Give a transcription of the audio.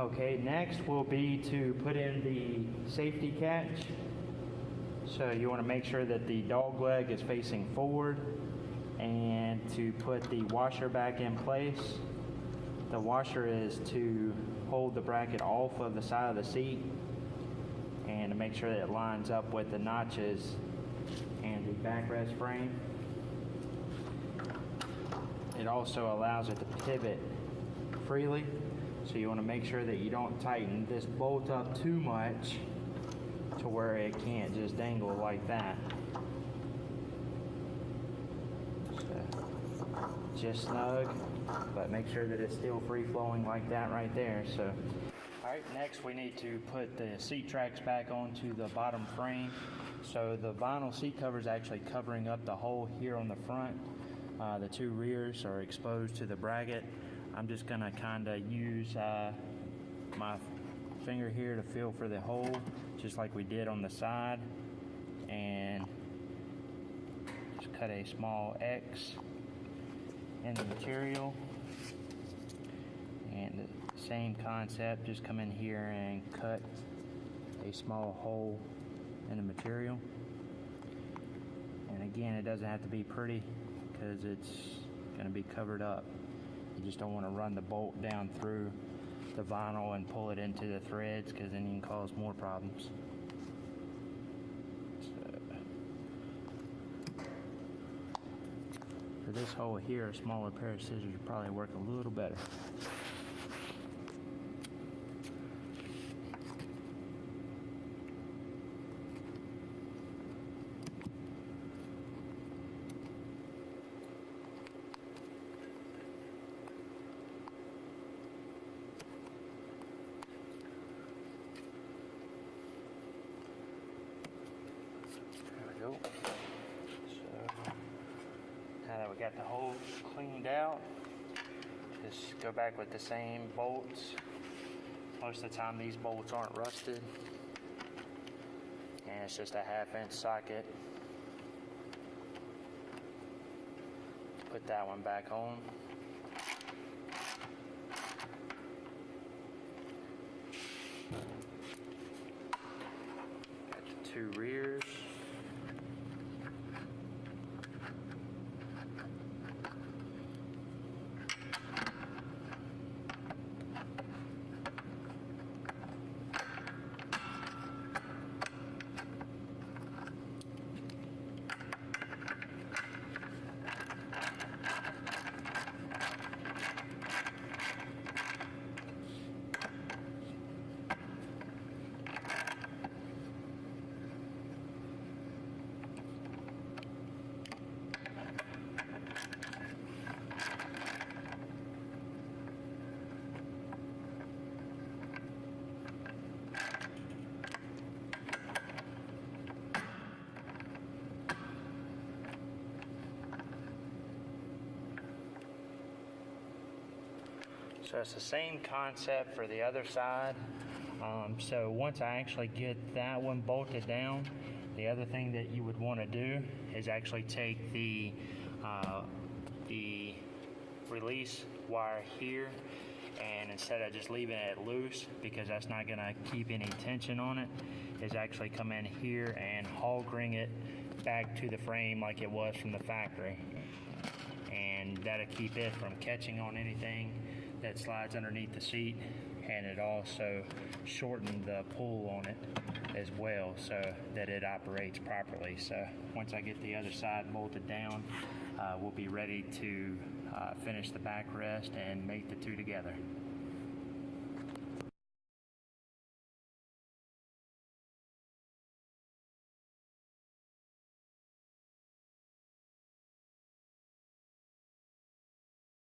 Okay, next will be to put in the safety catch. So you want to make sure that the dog leg is facing forward, and to put the washer back in place. The washer is to hold the bracket off of the side of the seat and to make sure that it lines up with the notches and the backrest frame. It also allows it to pivot freely, so you want to make sure that you don't tighten this bolt up too much to where it can't just dangle like that. So, just snug, but make sure that it's still free flowing like that right there. So, all right, next we need to put the seat tracks back onto the bottom frame. So the vinyl seat cover is actually covering up the hole here on the front. The two rears are exposed to the bracket. I'm just gonna kind of use my finger here to feel for the hole, just like we did on the side, and just cut a small X in the material. And the same concept, just come in here and cut a small hole in the material. And again, it doesn't have to be pretty because it's going to be covered up. You just don't want to run the bolt down through the vinyl and pull it into the threads, because then you can cause more problems. For this hole here, a smaller pair of scissors would probably work a little better. Go. So now that we got the hole cleaned out, just go back with the same bolts. Most of the time these bolts aren't rusted, and it's just a 1/2-inch socket. Put that one back on. Got the two rears. So it's the same concept for the other side. So once I actually get that one bolted down, the other thing that you would want to do is actually take the release wire here, and instead of just leaving it loose, because that's not going to keep any tension on it, is actually come in here and hog ring it back to the frame like it was from the factory. And that'll keep it from catching on anything that slides underneath the seat, and it also shortened the pull on it as well, so that it operates properly. So once I get the other side bolted down, we'll be ready to finish the backrest and mate the two together.